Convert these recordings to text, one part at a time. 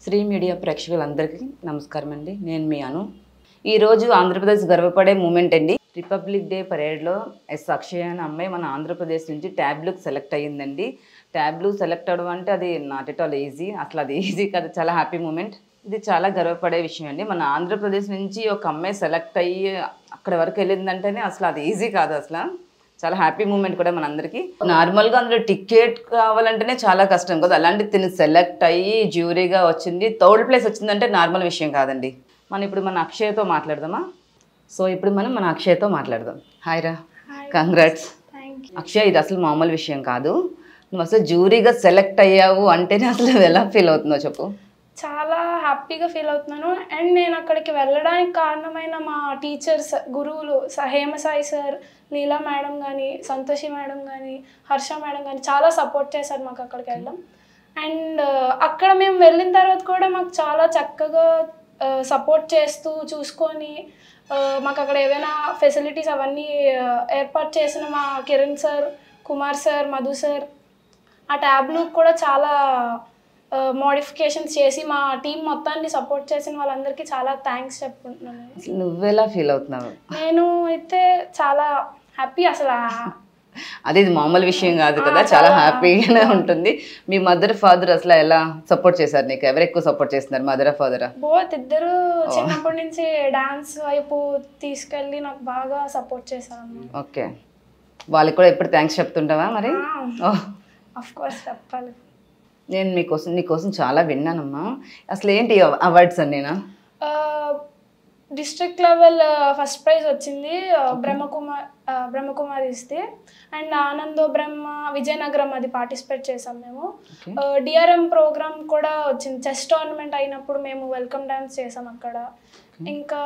Shri media ప్రేక్షకులందరికీ నమస్కారం అండి. నేను మీ అను. ఈరోజు ఆంధ్రప్రదేశ్ గర్వపడే మూమెంట్ అండి. రిపబ్లిక్ డే పరేడ్లో అక్షయ అనే అమ్మాయి మన ఆంధ్రప్రదేశ్ నుంచి ట్యాబ్లూకి సెలెక్ట్ అయ్యిందండి. ట్యాబ్లూ సెలెక్ట్ అవ్వడం అంటే అది నాట్ ఎట్ ఆల్ ఈజీ, అసలు అది ఈజీ కాదు, చాలా హ్యాపీ మూమెంట్. ఇది చాలా గర్వపడే విషయం అండి. మన ఆంధ్రప్రదేశ్ నుంచి ఒక అమ్మాయి సెలెక్ట్ అయ్యి అక్కడ వరకు వెళ్ళిందంటేనే అసలు అది ఈజీ కాదు, అసలు చాలా హ్యాపీ మూమెంట్ కూడా మనందరికీ. నార్మల్గా అందులో టికెట్ కావాలంటేనే చాలా కష్టం కదా, అలాంటి తిని సెలెక్ట్ అయ్యి జ్యూరీగా వచ్చింది, థర్డ్ ప్లేస్ వచ్చిందంటే నార్మల్ విషయం కాదండి. మనం ఇప్పుడు మన అక్షయతో మాట్లాడదామా? సో ఇప్పుడు మన అక్షయతో మాట్లాడదాం. హాయ్ రా, కంగ్రాట్స్. అక్షయ్, ఇది అసలు మామూలు విషయం కాదు. నువ్వు అసలు జ్యూరీగా సెలెక్ట్ అయ్యావు అంటేనే అసలు ఎలా ఫీల్ అవుతుందో చెప్పు. చాలా హ్యాపీగా ఫీల్ అవుతున్నాను. అండ్ నేను అక్కడికి వెళ్ళడానికి కారణమైన మా టీచర్స్, గురువులు, హేమసాయి సార్, లీలా మేడం కానీ, సంతోషి మేడం కానీ, హర్ష మేడం కానీ చాలా సపోర్ట్ చేశారు మాకు అక్కడికి వెళ్ళడం. అండ్ అక్కడ మేము వెళ్ళిన తర్వాత కూడా మాకు చాలా చక్కగా సపోర్ట్ చేస్తూ చూసుకొని మాకు అక్కడ ఏవైనా ఫెసిలిటీస్ అవన్నీ ఏర్పాటు చేసిన మా Kiran sir, Kumar sir, Madhu sir, ఆ ట్యాబ్లు కూడా చాలా మోడిఫికేషన్స్ చేసి మా టీం మొత్తాన్ని సపోర్ట్ చేసిన వాళ్ళందరికీ చాలా థ్యాంక్స్ చెప్పుకుంటున్నాను. నువ్వెలా ఫీల్ అవుతున్నావు? నేను అయితే చాలా హ్యాపీ. అసలు అది మామూలు విషయం కాదు కదా, చాలా హ్యాపీగానే ఉంటుంది. మీ మదర్ ఫాదర్ అసలు ఎలా సపోర్ట్ చేశారు నీకు? ఎవరు ఎక్కువ సపోర్ట్ చేస్తున్నారు, మదరా ఫాదరా? బోత్, ఇద్దరు చిన్నప్పటి నుంచి డాన్స్ వైపు తీసుకెళ్ళి నాకు బాగా సపోర్ట్ చేశారు. ఓకే, వాళ్ళకి కూడా ఎప్పుడు థ్యాంక్స్ చెప్తుంటావా మరి? ఆఫ్ కోర్స్ చెప్పాలి. నేను నీకోసం చాలా విన్నానమ్మా. అసలు ఏంటి అవార్డ్స్ అన్నీనా? డిస్ట్రిక్ట్ లెవెల్ ఫస్ట్ ప్రైజ్ వచ్చింది బ్రహ్మకుమారి ఇస్తే, అండ్ ఆనందో బ్రహ్మ విజయనగరం అది పార్టిసిపేట్ చేసాం మేము. డిఆర్ఎం ప్రోగ్రామ్ కూడా వచ్చింది, చెస్ టోర్నమెంట్ అయినప్పుడు మేము వెల్కమ్ డాన్స్ చేసాం అక్కడ. ఇంకా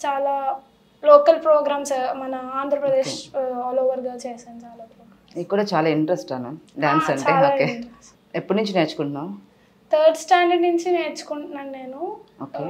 చాలా లోకల్ ప్రోగ్రామ్స్ మన ఆంధ్రప్రదేశ్ ఆల్ ఓవర్గా చేసాను. చాలా ప్రోగ్రామ్స్. నీకు కూడా చాలా ఇంట్రెస్ట్ అను డాన్స్ అంటే? ఓకే, ఎప్పటి నుంచి నేర్చుకుంటున్నావు? థర్డ్ స్టాండర్డ్ నుంచి నేర్చుకుంటున్నాను నేను. ఓకే,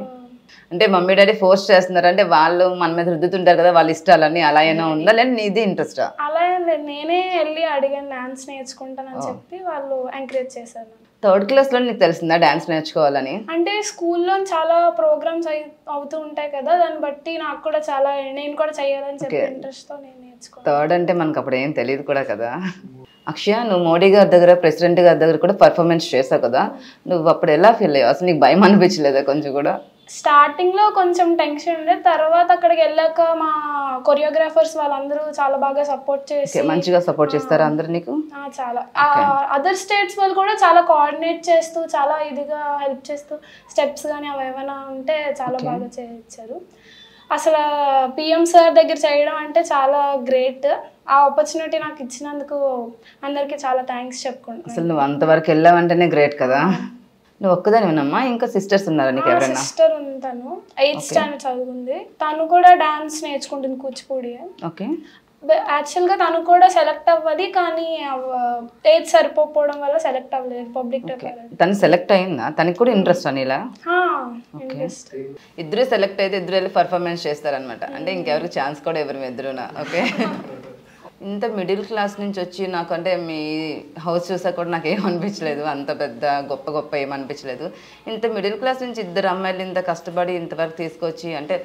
అంటే మమ్మీ డాడీ ఫోర్స్ చేస్తున్నారు అంటే వాళ్ళు మన మీద రుద్దుతుంటారు కదా, వాళ్ళ ఇష్టాలని అలా అయినా ఉందా, లేదా నీది ఇంట్రెస్టా? అలా ఏం లేదు, నేనే వెళ్ళి అడిగాను డాన్స్ నేర్చుకుంటానని చెప్పి వాళ్ళు ఎంకరేజ్ చేశారు. థర్డ్ క్లాస్లో నీకు తెలిసిందా డాన్స్ నేర్చుకోవాలని? అంటే స్కూల్లో చాలా ప్రోగ్రామ్స్ అవుతూ ఉంటాయి కదా, దాన్ని బట్టి నాకు కూడా చాలా, నేను కూడా చేయాలని చెప్పి ఇంట్రెస్ట్తో నేను నేర్చుకున్నాను. థర్డ్ అంటే మనకు అప్పుడు ఏం తెలియదు కూడా కదా. అక్షయ, నువ్వు మోడీ గారి దగ్గర, ప్రెసిడెంట్ గారి దగ్గర కూడా పర్ఫార్మెన్స్ చేసావు కదా, నువ్వు అప్పుడు ఎలా ఫీల్ అయ్యావు? అసలు నీకు భయం అనిపించలేదా కొంచెం కూడా? స్టార్టింగ్ లో కొంచెం టెన్షన్ ఉండే, తర్వాత అక్కడికి వెళ్ళాక మా కొరియోగ్రాఫర్స్ వాళ్ళందరూ చాలా బాగా సపోర్ట్ చేసి మంచిగా సపోర్ట్ చేస్తారా అందరు నీకు? చాలా. అదర్ స్టేట్స్ వాళ్ళు కూడా చాలా కోఆర్డినేట్ చేస్తూ, చాలా ఇదిగా హెల్ప్ చేస్తూ, స్టెప్స్ కానీ అవి ఏమైనా ఉంటే చాలా బాగా చేయించారు. అసలు పిఎం సార్ దగ్గర చేయడం అంటే చాలా గ్రేట్. ఆ ఆపర్చునిటీ నాకు ఇచ్చినందుకు అందరికీ చాలా థ్యాంక్స్ చెప్పుకుంటున్నాను. అసలు నువ్వు అంతవరకు వెళ్ళావంటేనే గ్రేట్ కదా. నువ్వు ఒక్కదాని ఉన్నామా, ఇంకా సిస్టర్స్ ఉన్నారా నీకు ఎవరైనా? సిస్టర్ ఉంది, తను 8th స్టాండర్డ్ చదువుకుంది. తను కూడా డాన్స్ నేర్చుకుంటుంది, కూచిపూడి. ఓకే, యాక్చువల్గా తను కూడా సెలెక్ట్ అవ్వాలి, కానీ ఏజ్ సరిపోవడం వల్ల సెలెక్ట్ అవ్వలేదు. పబ్లిక్ తను సెలెక్ట్ అయిందా? తనకి కూడా ఇంట్రెస్ట్ అని ఇలా? ఇద్దరు సెలెక్ట్ అయితే ఇద్దరు వెళ్ళి పర్ఫార్మెన్స్ చేస్తారనమాట. అంటే ఇంకెవరికి ఛాన్స్ కూడా ఎవరు ఇద్దరునా? ఓకే, ఇంత మిడిల్ క్లాస్ నుంచి వచ్చి నాకు, అంటే మీ హౌస్ చూసా కూడా నాకు ఏం అనిపించలేదు, అంత పెద్ద గొప్ప ఏమనిపించలేదు. ఇంత మిడిల్ క్లాస్ నుంచి ఇద్దరు అమ్మాయిలు ఇంత కష్టపడి ఇంతవరకు తీసుకొచ్చి, అంటే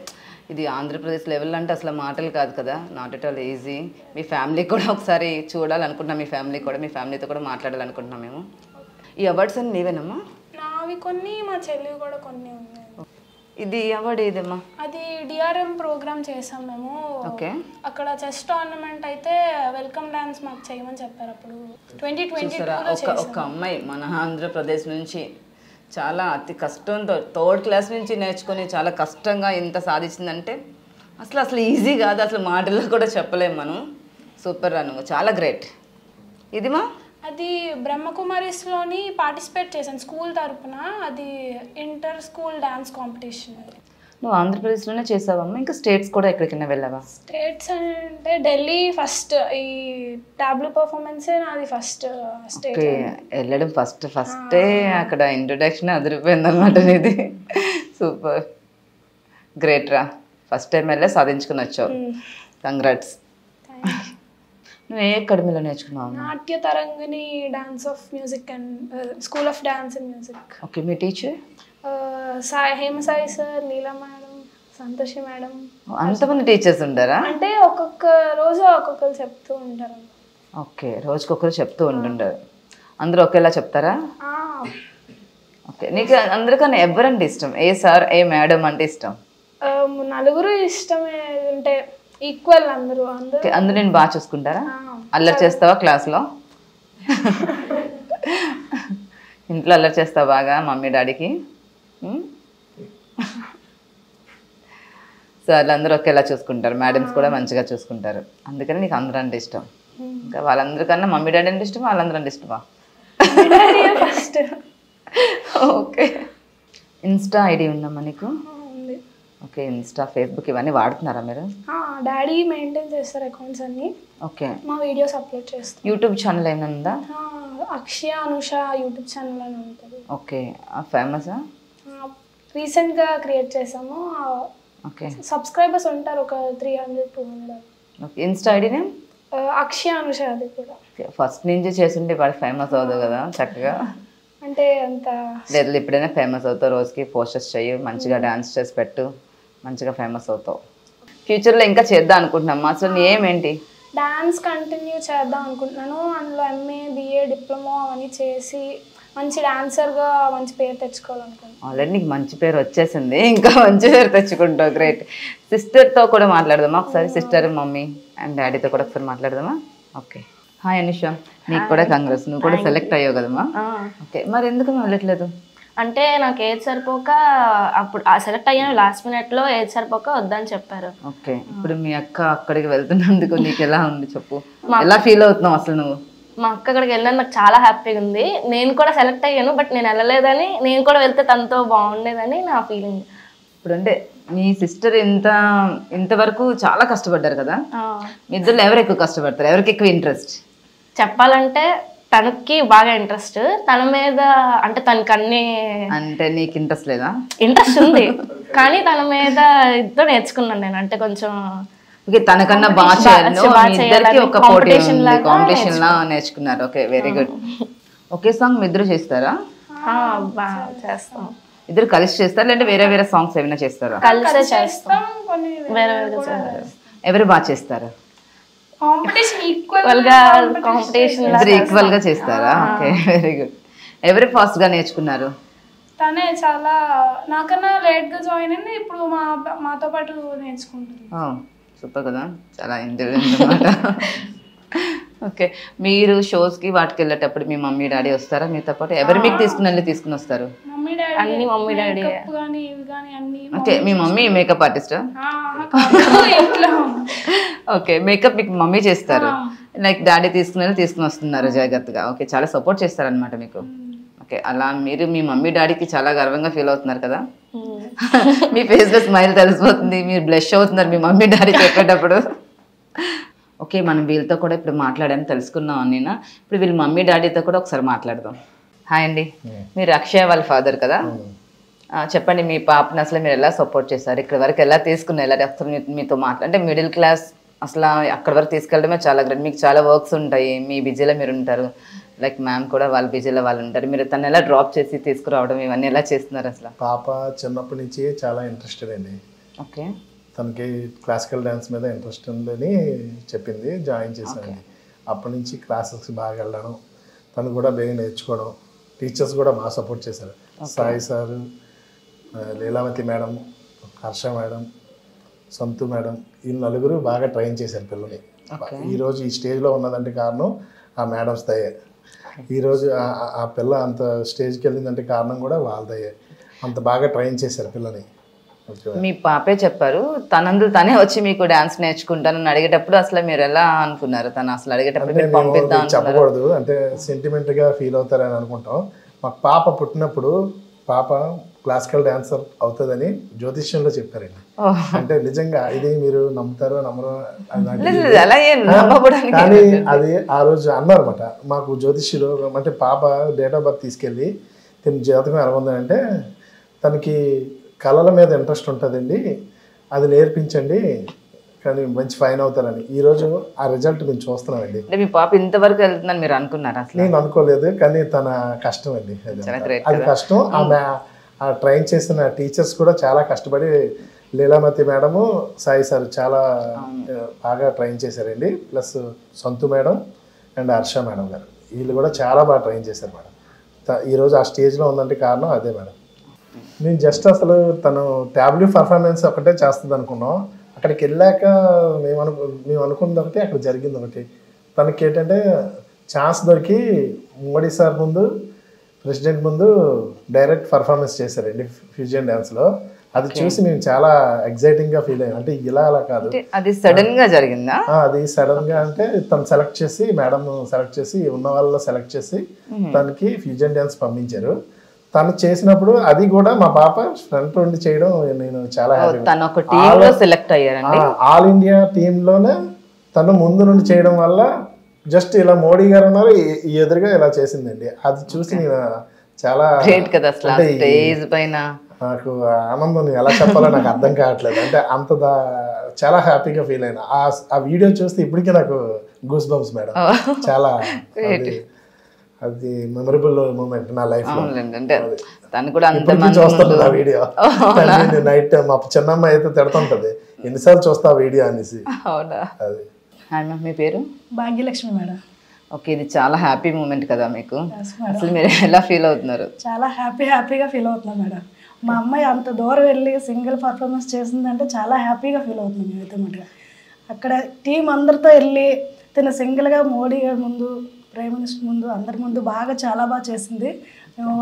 ఇది ఆంధ్రప్రదేశ్ లెవెల్ అంటే అసలు మాటలు కాదు కదా, not at all easy. Me family కూడా ఒకసారి చూడాలనుకుంటున్నాం, మీ ఫ్యామిలీతో కూడా మాట్లాడాలనుకుంటున్నాం మేము. ఈ అవార్డ్స్ అన్ని నీవేనమ్మా? నావి కొన్ని, మా చెల్లి కూడా కొన్ని ఉన్నాయి. ఇది అవార్డు ఏదమ్మా? అది డిఆర్ఎం ప్రోగ్రామ్ చేసాం మేము. ఓకే, అక్కడ చెస్ టోర్నమెంట్ అయితే వెల్కమ్ డాన్స్ మాకు చేయమని చెప్పారు అప్పుడు 2022. ఒక అమ్మాయి మన ఆంధ్రప్రదేశ్ నుంచి చాలా అతి కష్టంతో థర్డ్ క్లాస్ నుంచి నేర్చుకొని చాలా కష్టంగా ఇంత సాధించిందంటే అసలు ఈజీ కాదు, అసలు మాటల్లో కూడా చెప్పలేము మనం. సూపర్ రా, నువ్వు చాలా గ్రేట్. ఇదిమా? అది బ్రహ్మకుమారిస్లోని పార్టిసిపేట్ చేశాను స్కూల్ తరఫున. అది ఇంటర్ స్కూల్ డాన్స్ కాంపిటీషన్. నువ్వు ఆంధ్రప్రదేశ్లోనే చేసావమ్మా, ఇంకా స్టేట్స్ కూడా ఎక్కడికైనా వెళ్ళావా? స్టేట్స్ అంటే ఢిల్లీ ఫస్ట్, ఈ టాబ్లూ పర్ఫార్మెన్సే నాది ఫస్ట్ స్టేట్. ఓకే, వెళ్ళడం ఫస్టే అక్కడ ఇంట్రొడక్షన్ అదిరిపోయింది అనమాట నీది. సూపర్, గ్రేట్ రా, ఫస్ట్ టైం వెళ్ళే సాధించుకుని వచ్చావు. కంగ్రాట్స్. నువ్వు ఏ అకాడమీలో నేర్చుకున్నావు? Natya Tarangini dance of music and school of dance and music. Okay, మీ teacher? Hemasai sir, Leela madam, Santhoshi madam. అంతమంది టీచర్స్ ఉంటారా? అంటే ఒక్కొక్క రోజు ఒక్కొక్కరు చెప్తూ ఉంటారు. ఓకే, రోజుకొకరు చెప్తూ ఉంటుంటారు. అందరూ ఒకేలా చెప్తారా? ఓకే, నీకు అందరికన్నా ఎవరంటే ఇష్టం? ఏ సార్, ఏ మేడం అంటే ఇష్టం? నలుగురు ఇష్టమే, అంటే ఈక్వల్ అందరూ. అందరూ నేను బాగా చూసుకుంటారా? అల్లరి చేస్తావా క్లాస్లో? ఇంట్లో అల్లరి చేస్తావా బాగా మమ్మీ డాడీకి? సార్లు అందరూ ఒకేలా చూసుకుంటారు, మేడమ్స్ కూడా మంచిగా చూసుకుంటారు, అందుకని నీకు అందరూ అంటే ఇష్టం. ఇంకా వాళ్ళందరికన్నా మమ్మీ డాడీ అంటే ఇష్టమా, వాళ్ళందరూ అంటే ఇష్టమా? ఫస్ట్. ఓకే, ఇన్స్టా ఐడి ఉందమ్మా నీకు? ఓకే, ఇన్స్టా, ఫేస్బుక్ ఇవన్నీ వాడుతున్నారా మీరు? డాడీ మెయింటైన్ చేస్తారు అకౌంట్స్ అన్ని. ఓకే, మా వీడియోస్ అప్లోడ్ చేస్తాం. యూట్యూబ్ ఛానల్ ఏమైనా ఉందా? అక్షయ అనుష యూట్యూబ్ ఛానల్ అని ఉంటుంది. ఓకే, ఫేమసా? రీసెంట్గా క్రియేట్ చేసాము. ఓకే, సబ్స్క్రైబర్స్ ఉంటారు ఒక 300-200. Okay, insta ID name? Akshaya Anusha. అది కూడా ఫస్ట్ నుంచి చేస్తుంటే వాడు ఫేమస్ అవుతావు కదా చక్కగా. అంటే అంత లేదు, ఎప్పుడైనా ఫేమస్ అవుతావు, రోజుకి పోస్టర్స్ చెయ్యి, మంచిగా డాన్స్ చేసి పెట్టు, మంచిగా ఫేమస్ అవుతావు. ఫ్యూచర్లో ఇంకా చేద్దాం అనుకుంటున్నామ్మా, అసలు నీ ఏమేంటి? డాన్స్ కంటిన్యూ చేద్దాం అనుకుంటున్నాను. అందులో ఎంఏ, బిఏ, డిప్లొమా అవన్నీ చేసి మంచి డాన్సర్గా మంచి పేరు తెచ్చుకోవాలనుకుంటున్నాను. ఆల్రెడీ నీకు మంచి పేరు వచ్చేసింది, ఇంకా మంచి పేరు తెచ్చుకుంటావు. గ్రేట్. సిస్టర్తో కూడా మాట్లాడదామా ఒకసారి? సిస్టర్, మమ్మీ అండ్ డాడీతో కూడా ఒకసారి మాట్లాడదామా? ఓకే, హాయ్ అనుష, నీకు కూడా కాంగ్రెస్, నువ్వు కూడా సెలెక్ట్ అయ్యావు కదమ్మా. ఓకే, మరి ఎందుకు వెళ్ళట్లేదు? అంటే నాకు ఏది సరిపోక అప్పుడు సెలెక్ట్ అయ్యాను, లాస్ట్ మినిట్లో ఏది సరిపోక వద్దని చెప్పారు. ఓకే, ఇప్పుడు మీ అక్క అక్కడికి వెళ్తున్నందుకు నీకు ఎలా ఉంది చెప్పు, ఎలా ఫీల్ అవుతున్నావు అసలు నువ్వు? మా అక్క అక్కడికి వెళ్ళిన నాకు చాలా హ్యాపీగా ఉంది. నేను కూడా సెలెక్ట్ అయ్యాను, బట్ నేను వెళ్ళలేదని, నేను కూడా వెళ్తే తనతో బాగుండేదని నా ఫీలింగ్. ఇప్పుడు అంటే మీ సిస్టర్ ఇంతవరకు చాలా కష్టపడ్డారు కదా, మీ ఇద్దరు ఎవరు ఎక్కువ కష్టపడతారు, ఎవరికి ఎక్కువ ఇంట్రెస్ట్? చెప్పాలంటే తనకి బాగా ఇంట్రెస్ట్, తన మీద అంటే తనకి అన్ని. అంటే నీకు ఇంట్రెస్ట్ లేదా? ఇంట్రెస్ట్ ఉంది, కానీ తన మీద ఇద్దరు నేర్చుకున్నాను నేను. అంటే కొంచెం తనకన్నా బాగా చేయాలి, ఒక కాంపిటీషన్ లా నేర్చుకున్నారు. Okay, very good. ఒకే సాంగ్ మీ ఇద్దరు చేస్తారా? బాగా చేస్తాం. ఇద్దరు కలిసి చేస్తారా లేదంటే వేరే వేరే సాంగ్స్ ఏమైనా చేస్తారా? కలిసే చేస్తాం, వేరే వేరే. ఎవరు బాగా చేస్తారు? ఈక్వల్ గా చేస్తారా? Okay, very good. ఎవరు ఫాస్ట్ గా నేర్చుకున్నారు? తనే చాలా నాకన్నా లేట్ గా జాయిన్ అయింది, ఇప్పుడు మాతో పాటు నేర్చుకుంటుంది. సూపర్ కదా, చాలా ఇంటెలిజెంట్ అన్నమాట. ఓకే, మీరు షోస్కి వాటికి వెళ్ళేటప్పుడు మీ మమ్మీ డాడీ వస్తారా మీతో పాటు? ఎవరు మీకు తీసుకుని వస్తారు? అన్ని మమ్మీ డాడీ. ఓకే, మీ మమ్మీ మేకప్ ఆర్టిస్టా? ఓకే, మేకప్ మీకు మమ్మీ చేస్తారు, లైక్ డాడీ తీసుకుని వస్తున్నారు జాగ్రత్తగా. ఓకే, చాలా సపోర్ట్ చేస్తారనమాట మీకు. ఓకే, అలా మీరు మీ మమ్మీ డాడీకి చాలా గర్వంగా ఫీల్ అవుతున్నారు కదా, మీ ఫేస్ లో స్మైల్ తెలిసిపోతుంది, మీరు బ్లష్ అవుతున్నారు మీ మమ్మీ డాడీ చెప్పేటప్పుడు. ఓకే, మనం వీళ్ళతో కూడా ఇప్పుడు మాట్లాడాను, తెలుసుకున్నాం అన్నీనా. ఇప్పుడు వీళ్ళ మమ్మీ డాడీతో కూడా ఒకసారి మాట్లాడదాం. హాయ్ అండి, మీరు అక్షయ వాళ్ళ ఫాదర్ కదా, చెప్పండి మీ పాపని అసలు మీరు ఎలా సపోర్ట్ చేస్తారు, ఇక్కడ వరకు ఎలా తీసుకుని ఎలా అసలు మీతో అంటే మిడిల్ క్లాస్ అసలు అక్కడ వరకు తీసుకెళ్ళడమే చాలా గ్రేట్. మీకు చాలా వర్క్స్ ఉంటాయి, మీ బిజీలో మీరు ఉంటారు, లైక్ మ్యామ్ కూడా వాళ్ళ బిజీలో వాళ్ళు ఉంటారు, మీరు తను ఎలా డ్రాప్ చేసి తీసుకురావడం ఇవన్నీ ఎలా చేస్తున్నారు అసలు? పాప చిన్నప్పటి నుంచి చాలా ఇంట్రెస్టెడ్ అండి. ఓకే, తనకి క్లాసికల్ డ్యాన్స్ మీద ఇంట్రెస్ట్ ఉందని చెప్పింది, జాయిన్ చేశానండి. అప్పటి నుంచి క్లాసెస్కి బాగా వెళ్ళడం, తను కూడా బాగా నేర్చుకోవడం, టీచర్స్ కూడా బాగా సపోర్ట్ చేశారు. Sai sir, Leelavathi madam, Harsha madam, Santhu madam, ఈ నలుగురు బాగా ట్రైన్ చేశారు పిల్లల్ని. ఈరోజు ఈ స్టేజ్లో ఉన్నదంటే కారణం ఆ మేడమ్స్ దయే. ఈరోజు ఆ పిల్ల అంత స్టేజ్కి వెళ్ళిందంటే కారణం కూడా వాళ్ళదయ్యే. అంత బాగా ట్రైన్ చేశారు పిల్లని. మీ పాపే చెప్పారు తనందు తనే వచ్చి మీకు డాన్స్ నేర్చుకుంటానని అడిగేటప్పుడు అసలు మీరు ఎలా అనుకున్నారు? తను అసలు అడిగేటప్పుడు చెప్పకూడదు అంటే సెంటిమెంట్గా ఫీల్ అవుతారని అనుకుంటాం. మాకు పాప పుట్టినప్పుడు పాప క్లాసికల్ డాన్సర్ అవుతుందని జ్యోతిష్యంలో చెప్పారండి. అంటే నిజంగా ఇది మీరు నమ్ముతారో నమ్మరో కానీ అది ఆ రోజు అన్నారన్నమాట మాకు జ్యోతిష్యులు. అంటే పాప డేట్ ఆఫ్ బర్త్ తీసుకెళ్ళి తన జాతకం ఎలా ఉందంటే తనకి కళల మీద ఇంట్రెస్ట్ ఉంటుందండి, అది నేర్పించండి, కానీ మంచి ఫైన్ అవుతారని ఈరోజు ఆ రిజల్ట్ మేము చూస్తున్నామండి. అంటే మీ పాప ఇంతవరకు వెళ్తుందని మీరు అనుకున్నారా అసలు? నేను అనుకోలేదు, కానీ తన కష్టం అండి అది కష్టం. ఆమె ఆ ట్రైన్ చేసిన టీచర్స్ కూడా చాలా కష్టపడి, లీలామతి మేడము, సాయి సార్ చాలా బాగా ట్రైన్ చేశారండి. Plus Santhu madam and Harsha madam గారు, వీళ్ళు కూడా చాలా బాగా ట్రైన్ చేశారు మేడం. ఈరోజు ఆ స్టేజ్లో ఉందంటే కారణం అదే మేడం. నేను జస్ట్ అసలు తను ట్యాబ్లెట్ పర్ఫార్మెన్స్ ఒకటే చేస్తుంది అనుకున్నాం. అక్కడికి వెళ్ళాక మేము అనుకున్నది ఒకటి, అక్కడ జరిగింది ఒకటి. తనకి ఏంటంటే ఛాన్స్ దొరికి మోడీ సార్ ముందు, ప్రెసిడెంట్ ముందు డైరెక్ట్ పర్ఫార్మెన్స్ చేశారండి ఫ్యూజన్ డ్యాన్స్లో. అది చూసి మేము చాలా ఎగ్జైటింగ్గా ఫీల్ అయ్యాం. అంటే ఇలా అలా కాదు, అది సడన్ గా జరిగిందా? అది సడన్ గా అంటే తను సెలెక్ట్ చేసి, మేడం సెలెక్ట్ చేసి, ఉన్న వాళ్ళలో సెలెక్ట్ చేసి తనకి ఫ్యూజన్ డ్యాన్స్ పంపించారు. తను చేసినప్పుడు అది కూడా మా పాప ఫ్రంట్ ఉండి చేయడం నేను చాలా సెలెక్ట్ అయ్యారండి. ఆల్ ఇండియా టీంలోనే తను ముందు నుండి చేయడం వల్ల జస్ట్ ఇలా మోడీ గారు ఉన్నారు ఈ ఎదురుగా ఇలా చేసిందండి. అది చూసి నేను చాలా స్టేజ్ పైన నాకు ఆనందం ఎలా చెప్పాలో నాకు అర్థం కావట్లేదు. అంటే అంత చాలా హ్యాపీగా ఫీల్ అయినా. ఆ వీడియో చూస్తే ఇప్పటికీ నాకు గూస్ బంప్స్ మేడం. చాలా అది మెమరబుల్ మూమెంట్ నా లైఫ్ లో. చూస్తాను ఆ వీడియో నైట్. మా చిన్నమ్మ అయితే తిడుతుంటది, ఎన్నిసార్లు చూస్తా వీడియో అనేసి. అది మీ పేరు? భాగ్యలక్ష్మి మేడం. ఓకే, ఇది చాలా హ్యాపీ మూమెంట్ కదా మీకు? అసలు మీరు ఎలా ఫీల్ అవుతున్నారు? చాలా హ్యాపీగా ఫీల్ అవుతున్నాం మేడం. మా అమ్మాయి అంత దూరం వెళ్ళి సింగిల్ పర్ఫార్మెన్స్ చేసిందంటే చాలా హ్యాపీగా ఫీల్ అవుతున్నాం మేమైతే మటుగా. అక్కడ టీం అందరితో వెళ్ళి తను సింగిల్గా మోడీ గారి ముందు, ప్రైమ్ మినిస్టర్ ముందు, అందరి ముందు చాలా బాగా చేసింది. మేము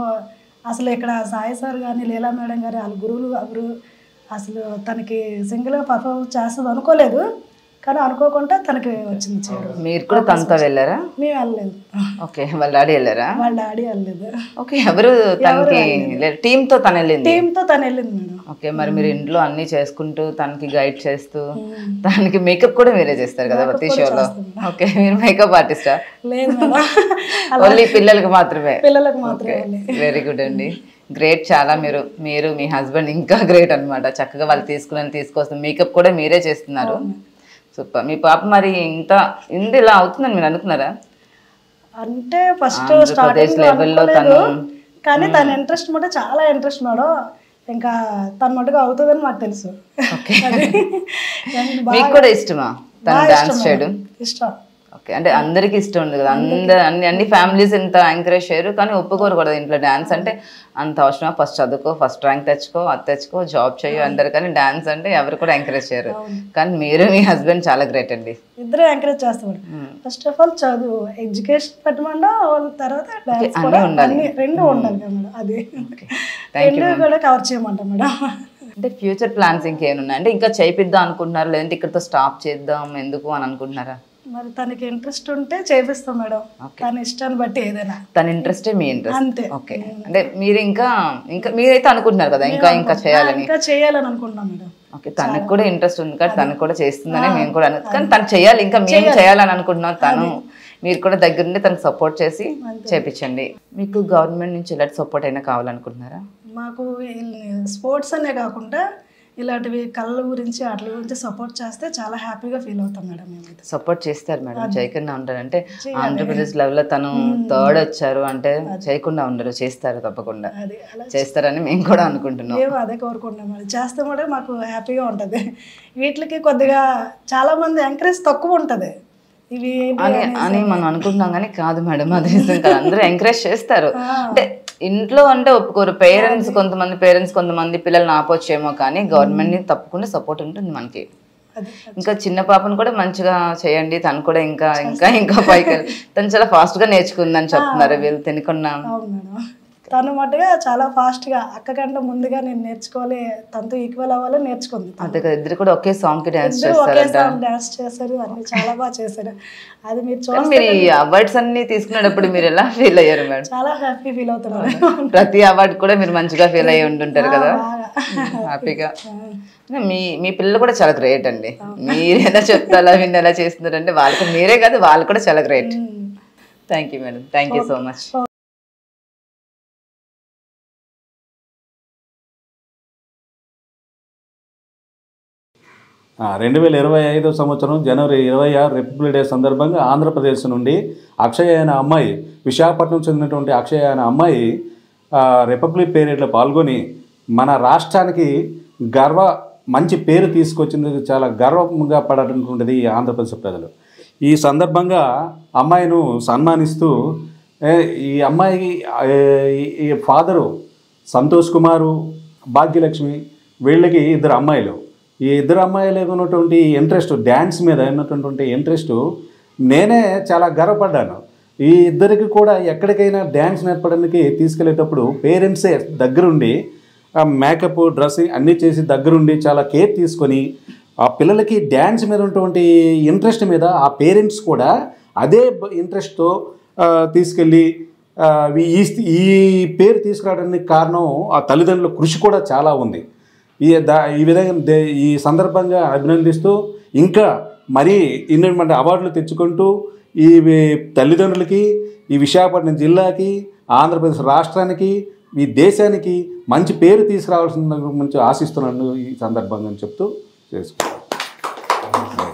అసలు ఇక్కడ సాయి సార్ కానీ, లీలా మేడం గారు, వాళ్ళ గురువులు అసలు తనకి సింగిల్గా పర్ఫార్మెన్స్ చేస్తుంది అనుకోలేదు. కానీ అనుకోకుండా తనకి వచ్చింది. మీరు కూడా తనతో వెళ్ళారా? మేము వెళ్ళలేదు. ఓకే, వాళ్ళ డాడీ వెళ్ళారా? వాళ్ళ డాడీ వెళ్ళలేదు. ఓకే, ఎవరు తనకి టీంతో తను వెళ్ళింది? టీంతో తను వెళ్ళింది మేడం. ఓకే, మరి మీరు ఇంట్లో అన్ని చేసుకుంటూ తనకి గైడ్ చేస్తూ, తనకి మేకప్ కూడా మీరే చేస్తారు కదా ప్రతి షోలో? ఓకే, మీరు మేకప్ ఆర్టిస్టా? లేదు మేడం, ఓన్లీ పిల్లలకి మాత్రమే. పిల్లలకు మాత్రమే. వెరీ గుడ్ అండి, గ్రేట్. చాలా మీరు మీ హస్బెండ్ ఇంకా గ్రేట్ అనమాట. చక్కగా వాళ్ళు తీసుకొస్తారు, మేకప్ కూడా మీరే చేస్తున్నారు. సూపర్. మీ పాప మరి ఇంత ఇలా అవుతుందని మీరు అనుకున్నారా? అంటే ఫస్ట్ స్టార్టింగ్ లెవెల్లో కానీ తన ఇంట్రెస్ట్ మటు చాలా ఇంట్రెస్ట్ మేడం. ఇంకా తన మటుగా అవుతుందని నాకు తెలుసు. మీకు కూడా ఇష్టమా తను డాన్స్ చేయడం? ఇష్టం. ఓకే, అంటే అందరికి ఇష్టం ఉంది కదా, అన్ని ఫ్యామిలీస్ ఎంత ఎంకరేజ్ చేయరు, కానీ ఒప్పుకోరు కూడా ఇంట్లో డాన్స్ అంటే అంత అవసరమా, ఫస్ట్ చదువుకో, ఫస్ట్ ర్యాంక్ తెచ్చుకో, అది తెచ్చుకో, జాబ్ చేయు అంటారు, కానీ డాన్స్ అంటే ఎవరు కూడా ఎంకరేజ్ చేయరు. కానీ మీరు మీ హస్బెండ్ చాలా గ్రేట్ అండి. ఇద్దరు ఎంకరేజ్ చేస్తాడు. ఫస్ట్ ఆఫ్ ఆల్ చదువు, ఎడ్యుకేషన్ పెట్టమంటా, తర్వాత డాన్స్ కూడా రెండు ఉండాలి కదా మేడం. అది రెండు కూడా కవర్ చేయమంటా మేడం. అంటే ఫ్యూచర్ ప్లాన్స్ ఇంకేమున్నాయి? అంటే ఇంకా చేపిద్దాం అనుకుంటున్నారు, లేదంటే ఇక్కడతో స్టాప్ చేద్దాం ఎందుకు అని అనుకుంటున్నారా? మరి తనకి ఇంట్రెస్ట్ ఉంటే చేపిస్తాం మేడం, తన ఇష్టాన్ని బట్టి ఏదైనా. తన ఇంట్రెస్టే మీ ఇంట్రెస్ట్ అంతే. ఓకే, అంటే మీరు ఇంకా మీరైతే అనుకుంటున్నారు కదా ఇంకా చేయాలని అనుకుంటున్నాం మేడం. ఓకే, తనకు కూడా ఇంట్రెస్ట్ ఉంది కదా, తనకు కూడా చేస్తుందని మేము కూడా కానీ తను చేయాలి, ఇంకా మేము చేయాలని అనుకుంటున్నాం. మీరు కూడా దగ్గరుండి తనకు సపోర్ట్ చేసి చేపించండి. మీకు గవర్నమెంట్ నుంచి ఎలాంటి సపోర్ట్ అయినా కావాలనుకుంటున్నారా? మాకు స్పోర్ట్స్ అనే కాకుండా ఇలాంటివి కళ్ళ గురించి వాటి గురించి సపోర్ట్ చేస్తే చాలా హ్యాపీగా ఫీల్ అవుతాం మేడం. మేమైతే సపోర్ట్ చేస్తారు మేడం, చేయకుండా ఉంటారు. అంటే ఆంధ్రప్రదేశ్ లెవెల్లో తను థర్డ్ వచ్చారు అంటే చేయకుండా ఉండరు, చేస్తారు, తప్పకుండా చేస్తారని మేము కూడా అనుకుంటున్నాం. మేము అదే కోరుకుంటున్నాం మేడం, చేస్తే కూడా మాకు హ్యాపీగా ఉంటుంది. వీటికి కొద్దిగా చాలా మంది ఎంకరేజ్ తక్కువ ఉంటుంది ఇవి అని మనం అనుకుంటున్నాం, కానీ కాదు మేడం, అది నిజం కాదు. అందరూ ఎంకరేజ్ చేస్తారు. అంటే ఇంట్లో అంటే ఒప్పుకోరు పేరెంట్స్, కొంతమంది పిల్లల్ని ఆపొచ్చేమో, కానీ గవర్నమెంట్ ని తప్పకుండా సపోర్ట్ ఉంటుంది మనకి. ఇంకా చిన్న పాపను కూడా మంచిగా చేయండి, తను కూడా ఇంకా ఇంకా ఇంకా పైకి తను చాలా ఫాస్ట్ గా నేర్చుకుందని చెప్తున్నారు వీళ్ళు తినకుండా. తను మటుగా చాలా ఫాస్ట్ గా అక్క కంటే ముందుగా నేను నేర్చుకోవాలి, తనతో ఈక్వల్ అవ్వాలి నేర్చుకుంది. అంతే కదా, ఇద్దరు కూడా ఒకే సాంగ్ కి డాన్స్ చేశారు, అన్ని చాలా బాగా చేశారు. అది మీరు చూడండి. అవార్డ్స్ అన్ని తీసుకునేటప్పుడు మీరు ఎలా ఫీల్ అయ్యారు మేడం? చాలా హ్యాపీ ఫీల్ అవుతున్నారు. ప్రతి అవార్డు కూడా మీరు మంచిగా ఫీల్ అయ్యి ఉంటుంటారు కదా, హ్యాపీగా. మీ పిల్లలు కూడా చాలా గ్రేట్ అండి. మీరు ఎలా చెప్తారా, వీళ్ళు ఎలా చేస్తున్నారంటే వాళ్ళకి మీరే కాదు, వాళ్ళు కూడా చాలా great. Thank you madam, thank you so much. 2025 సంవత్సరం జనవరి 26 రిపబ్లిక్ డే సందర్భంగా ఆంధ్రప్రదేశ్ నుండి అక్షయ అనే అమ్మాయి, విశాఖపట్నం చెందినటువంటి అక్షయ అనే అమ్మాయి రిపబ్లిక్ పరేడ్లో పాల్గొని మన రాష్ట్రానికి మంచి పేరు తీసుకొచ్చింది. చాలా గర్వంగా పడేటువంటిది ఈ ఆంధ్రప్రదేశ్ ప్రజలు. ఈ సందర్భంగా అమ్మాయిను సన్మానిస్తూ ఈ అమ్మాయికి ఈ ఫాదరు సంతోష్ కుమారు, భాగ్యలక్ష్మి, వీళ్ళకి 2 అమ్మాయిలు. ఈ 2 అమ్మాయిలకు ఉన్నటువంటి ఇంట్రెస్ట్, డ్యాన్స్ మీద ఉన్నటువంటి ఇంట్రెస్ట్ నేనే చాలా గర్వపడ్డాను. ఈ ఇద్దరికి కూడా ఎక్కడికైనా డ్యాన్స్ నేర్పడానికి తీసుకెళ్లేటప్పుడు పేరెంట్సే దగ్గరుండి మేకప్, డ్రెస్సింగ్ అన్నీ చేసి దగ్గరుండి చాలా కేర్ తీసుకొని ఆ పిల్లలకి డ్యాన్స్ మీద ఉన్నటువంటి ఇంట్రెస్ట్ మీద ఆ పేరెంట్స్ కూడా అదే ఇంట్రెస్ట్తో తీసుకెళ్ళి ఈ పేరు తీసుకురావడానికి కారణం ఆ తల్లిదండ్రుల కృషి కూడా చాలా ఉంది. ఈ విధంగా ఈ సందర్భంగా అభినందిస్తూ ఇంకా మరీ ఇన్నటువంటి అవార్డులు తెచ్చుకుంటూ ఈ తల్లిదండ్రులకి, ఈ విశాఖపట్నం జిల్లాకి, ఆంధ్రప్రదేశ్ రాష్ట్రానికి, ఈ దేశానికి మంచి పేరు తీసుకురావాల్సిన మంచి ఆశిస్తున్నాను ఈ సందర్భంగా చెప్తూ చేసుకుంటాను.